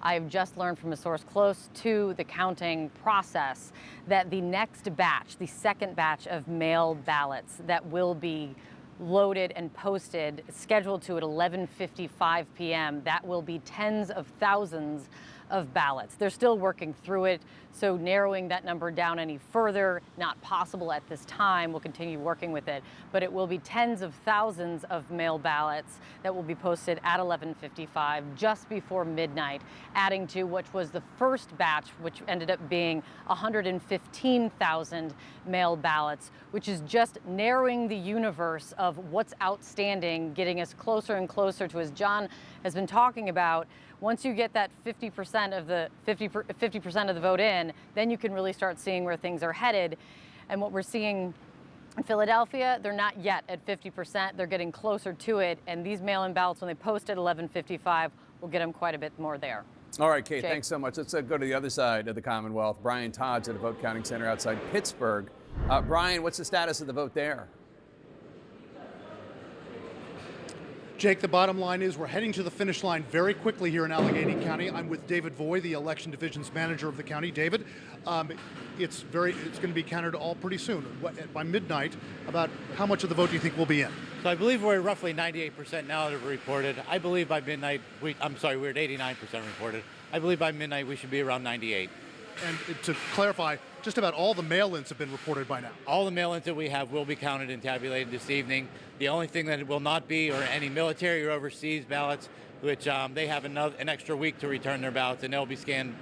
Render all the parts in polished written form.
I've just learned from a source close to the counting process that the next batch, the second batch of mail ballots that will be loaded and posted, scheduled to at 11:55 p.m. That will be tens of thousands of ballots. They're still working through it, so narrowing that number down any further, not possible at this time. We'll continue working with it, but it will be tens of thousands of mail ballots that will be posted at 11:55, just before midnight, adding to which was the first batch, which ended up being 115,000 mail ballots, which is just narrowing the universe of what's outstanding, getting us closer and closer to, as John has been talking about, once you get that 50% of the 50% of the vote in, then you can really start seeing where things are headed. And what we're seeing in Philadelphia, they're not yet at 50%. They're getting closer to it. And these mail-in ballots, when they post at 11:55, will get them quite a bit more there. All right, Kate, Jake. thanks so much. Let's go to the other side of the Commonwealth. Brian Todd's at a vote counting center outside Pittsburgh. Brian, what's the status of the vote there? Jake, the bottom line is we're heading to the finish line very quickly here in Allegheny County. I'm with David Voy, the election division's manager of the county. David, it's going to be counted all pretty soon. By midnight, about how much of the vote do you think will be in? So I believe we're roughly 98% now that have reported. I believe by midnight, we're at 89% reported. I believe by midnight we should be around 98. And to clarify, just about all the mail-ins have been reported by now. All the mail-ins that we have will be counted and tabulated this evening. The only thing that it will not be are any military or overseas ballots, which they have an extra week to return their ballots, and they'll be scanned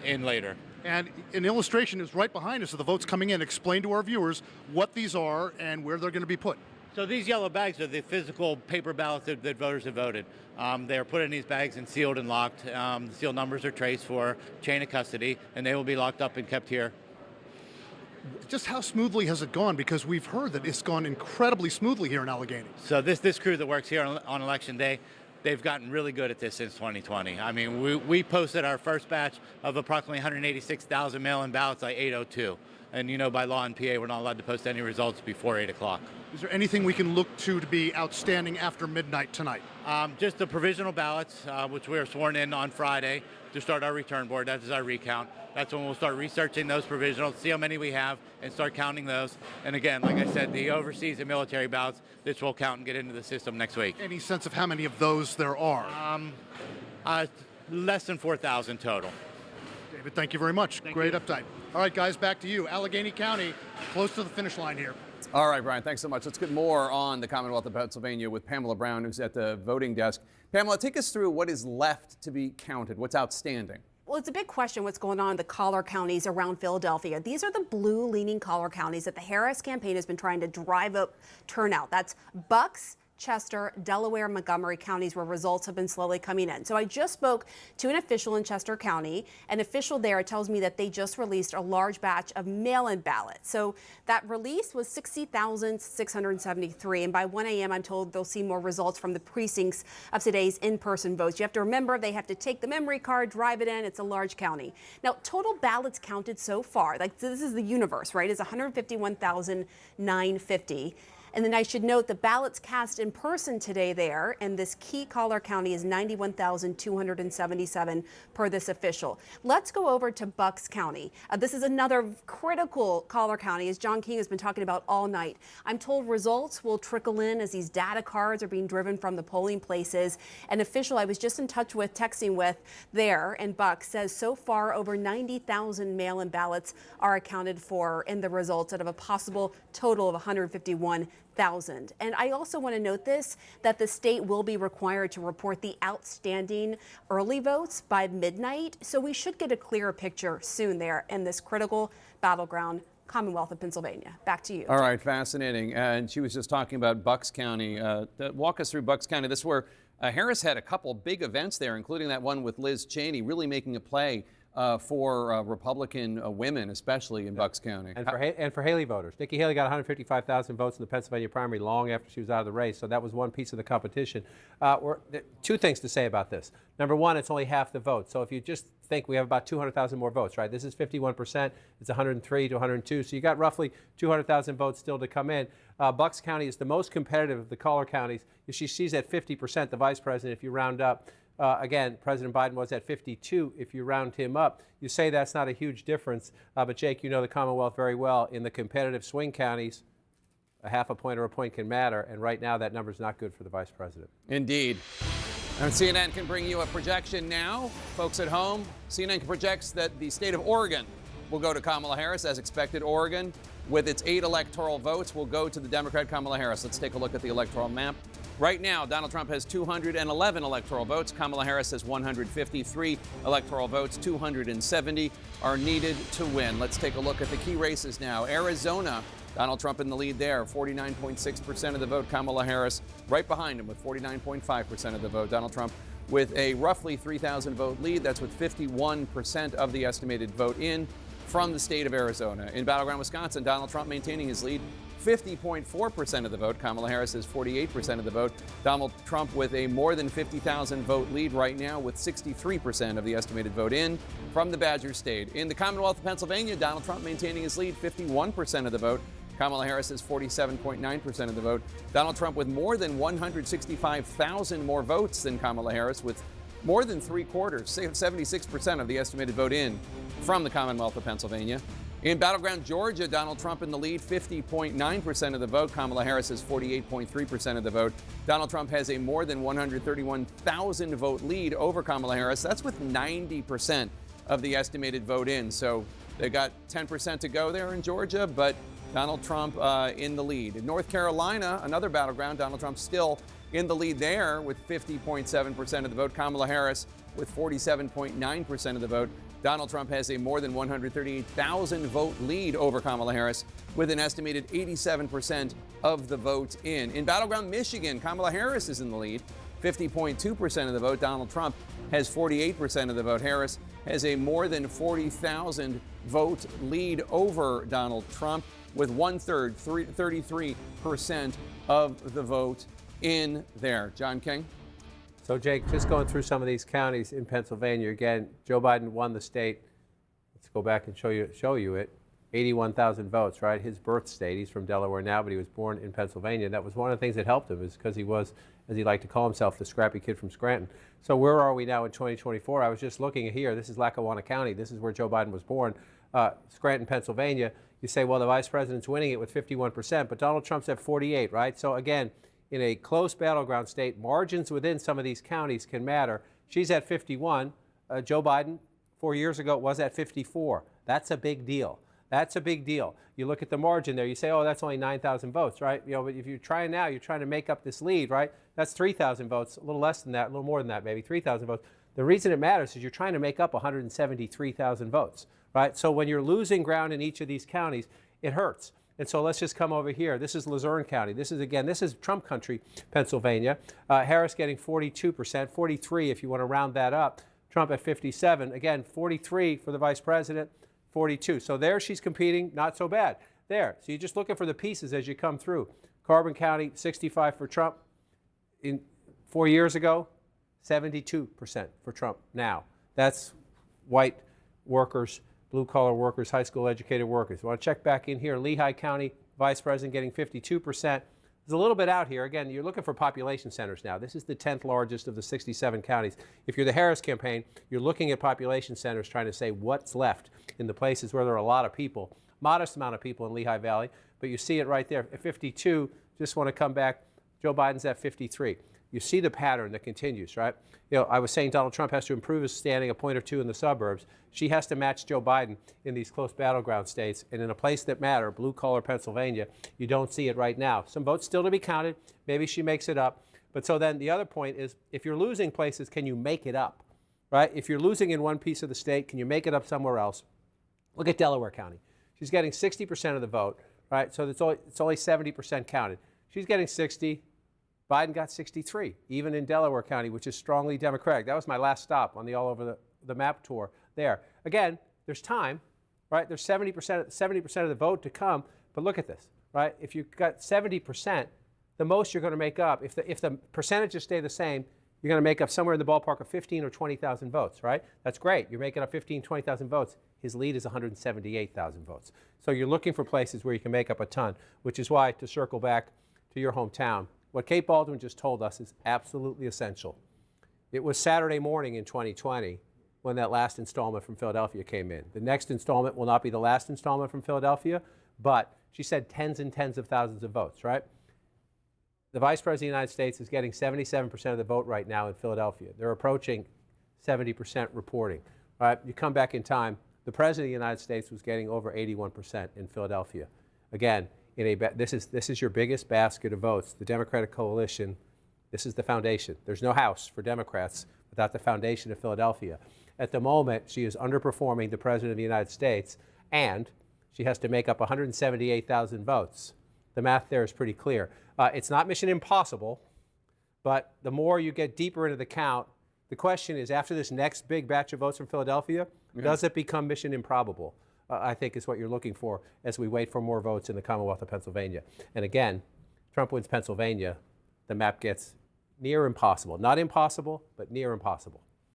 in later. And an illustration is right behind us of the votes coming in. Explain to our viewers what these are and where they're going to be put. So these yellow bags are the physical paper ballots that voters have voted. They are put in these bags and sealed and locked. The seal numbers are traced for chain of custody, and they will be locked up and kept here. Just how smoothly has it gone? Because we've heard that it's gone incredibly smoothly here in Allegheny. So this crew that works here on Election Day, they've gotten really good at this since 2020. I mean, we posted our first batch of approximately 186,000 mail-in ballots by 8:02. And you know, by law in PA, we're not allowed to post any results before 8 o'clock. Is there anything we can look to be outstanding after midnight tonight? Just the provisional ballots, which we are sworn in on Friday to start our return board. That is our recount. That's when we'll start researching those provisionals, see how many we have, and start counting those. And again, like I said, the overseas and military ballots, this will count and get into the system next week. Any sense of how many of those there are? Less than 4,000 total. David, thank you very much. Great update. All right, guys, back to you. Allegheny County, close to the finish line here. All right, Brian, thanks so much. Let's get more on the Commonwealth of Pennsylvania with Pamela Brown, who's at the voting desk. Pamela, take us through what is left to be counted, what's outstanding. Well, it's a big question what's going on in the collar counties around Philadelphia. These are the blue-leaning collar counties that the Harris campaign has been trying to drive up turnout. That's Bucks, Chester, Delaware, Montgomery counties where results have been slowly coming in. So I just spoke to an official in Chester County. An official there tells me that they just released a large batch of mail-in ballots. So that release was 60,673. And by 1 a.m., I'm told they'll see more results from the precincts of today's in-person votes. You have to remember they have to take the memory card, drive it in. It's a large county. Now, total ballots counted so far, like this is the universe, right, is 151,950. And then I should note the ballots cast in person today there in this key collar county is 91,277 per this official. Let's go over to Bucks County. This is another critical collar county, as John King has been talking about all night. I'm told results will trickle in as these data cards are being driven from the polling places. An official I was just in touch with, texting with there in Bucks, says so far over 90,000 mail-in ballots are accounted for in the results out of a possible total of 151,000. And I also want to note this, that the state will be required to report the outstanding early votes by midnight. So we should get a clearer picture soon there in this critical battleground Commonwealth of Pennsylvania. Back to you. All right, fascinating. And she was just talking about Bucks County. Walk us through Bucks County. This is where Harris had a couple big events there, including that one with Liz Cheney, really making a play for Republican women, especially in Bucks County. And for Haley voters. Nikki Haley got 155,000 votes in the Pennsylvania primary long after she was out of the race, so that was one piece of the competition. Two things to say about this. Number one, it's only half the vote. So if you just think we have about 200,000 more votes, right? This is 51%. It's 103 to 102. So you got roughly 200,000 votes still to come in. Bucks County is the most competitive of the collar counties. She's at 50%, the vice president, if you round up. Again, President Biden was at 52 if you round him up. You say that's not a huge difference, but Jake, you know the Commonwealth very well. In the competitive swing counties, a half a point or a point can matter, and right now that number is not good for the vice president. Indeed. And CNN can bring you a projection now. Folks at home, CNN projects that the state of Oregon will go to Kamala Harris. As expected, Oregon, with its 8 electoral votes, will go to the Democrat Kamala Harris. Let's take a look at the electoral map. Right now, Donald Trump has 211 electoral votes. Kamala Harris has 153 electoral votes. 270 are needed to win. Let's take a look at the key races now. Arizona, Donald Trump in the lead there, 49.6% of the vote. Kamala Harris right behind him with 49.5% of the vote. Donald Trump with a roughly 3,000 vote lead. That's with 51% of the estimated vote in from the state of Arizona. In battleground Wisconsin, Donald Trump maintaining his lead, 50.4% of the vote. Kamala Harris is 48% of the vote. Donald Trump with a more than 50,000 vote lead right now with 63% of the estimated vote in from the Badger State. In the Commonwealth of Pennsylvania, Donald Trump maintaining his lead, 51% of the vote. Kamala Harris is 47.9% of the vote. Donald Trump with more than 165,000 more votes than Kamala Harris, with more than 3/4, 76% of the estimated vote in from the Commonwealth of Pennsylvania. In battleground Georgia, Donald Trump in the lead, 50.9% of the vote. Kamala Harris is 48.3% of the vote. Donald Trump has a more than 131,000 vote lead over Kamala Harris. That's with 90% of the estimated vote in. So they got 10% to go there in Georgia, but Donald Trump in the lead. In North Carolina, another battleground, Donald Trump still in the lead there with 50.7% of the vote. Kamala Harris with 47.9% of the vote. Donald Trump has a more than 138,000 vote lead over Kamala Harris with an estimated 87% of the vote in. In battleground Michigan, Kamala Harris is in the lead, 50.2% of the vote. Donald Trump has 48% of the vote. Harris has a more than 40,000 vote lead over Donald Trump with 1/3, 33% of the vote in there. John King? So, Jake, just going through some of these counties in Pennsylvania, again, Joe Biden won the state. Let's go back and show you it. 81,000 votes, right? His birth state. He's from Delaware now, but he was born in Pennsylvania. That was one of the things that helped him, is because he was, as he liked to call himself, the scrappy kid from Scranton. So where are we now in 2024? I was just looking here. This is Lackawanna County. This is where Joe Biden was born, Scranton, Pennsylvania. You say, well, the vice president's winning it with 51%, but Donald Trump's at 48, right? So again, in a close battleground state, margins within some of these counties can matter. She's at 51. Joe Biden, 4 years ago, was at 54. That's a big deal. That's a big deal. You look at the margin there, you say, oh, that's only 9,000 votes, right? You know, but if you're trying now, you're trying to make up this lead, right? That's 3,000 votes, a little less than that, a little more than that, maybe 3,000 votes. The reason it matters is you're trying to make up 173,000 votes, right? So when you're losing ground in each of these counties, it hurts. And so let's just come over here. This is Luzerne County. This is Trump country, Pennsylvania. Harris getting 42%, 43 if you want to round that up. Trump at 57. Again, 43 for the vice president, 42. So there she's competing, not so bad. There. So you're just looking for the pieces as you come through. Carbon County, 65 for Trump. 4 years ago, 72% for Trump now. That's white workers, blue-collar workers, high school educated workers. You want to check back in here. Lehigh County, vice president getting 52%. There's a little bit out here. Again, you're looking for population centers now. This is the 10th largest of the 67 counties. If you're the Harris campaign, you're looking at population centers trying to say what's left in the places where there are a lot of people. Modest amount of people in Lehigh Valley, but you see it right there. At 52, just want to come back. Joe Biden's at 53. You see the pattern that continues, right? You know, I was saying Donald Trump has to improve his standing a point or two in the suburbs. She has to match Joe Biden in these close battleground states. And in a place that matter, blue-collar Pennsylvania, you don't see it right now. Some votes still to be counted. Maybe she makes it up. But so then the other point is, if you're losing places, can you make it up, right? If you're losing in one piece of the state, can you make it up somewhere else? Look at Delaware County. She's getting 60% of the vote, right? So it's only 70% counted. She's getting 60. Biden got 63, even in Delaware County, which is strongly Democratic. That was my last stop on the all over the map tour there. Again, there's time, right? There's 70% of the vote to come, but look at this, right? If you've got 70%, the most you're going to make up, if the percentages stay the same, you're going to make up somewhere in the ballpark of 15 or 20,000 votes, right? That's great. You're making up 15, 20,000 votes. His lead is 178,000 votes. So you're looking for places where you can make up a ton, which is why, to circle back to your hometown, what Kate Baldwin just told us is absolutely essential. It was Saturday morning in 2020 when that last installment from Philadelphia came in. The next installment will not be the last installment from Philadelphia, but she said tens and tens of thousands of votes, right? The Vice President of the United States is getting 77% of the vote right now in Philadelphia. They're approaching 70% reporting. All right, you come back in time, the President of the United States was getting over 81% in Philadelphia. Again, this is your biggest basket of votes. The Democratic coalition, this is the foundation. There's no House for Democrats without the foundation of Philadelphia. At the moment, she is underperforming the President of the United States, and she has to make up 178,000 votes. The math there is pretty clear. It's not mission impossible, but the more you get deeper into the count, the question is, after this next big batch of votes from Philadelphia, does it become mission improbable? I think is what you're looking for as we wait for more votes in the Commonwealth of Pennsylvania. And again, Trump wins Pennsylvania, the map gets near impossible. Not impossible, but near impossible.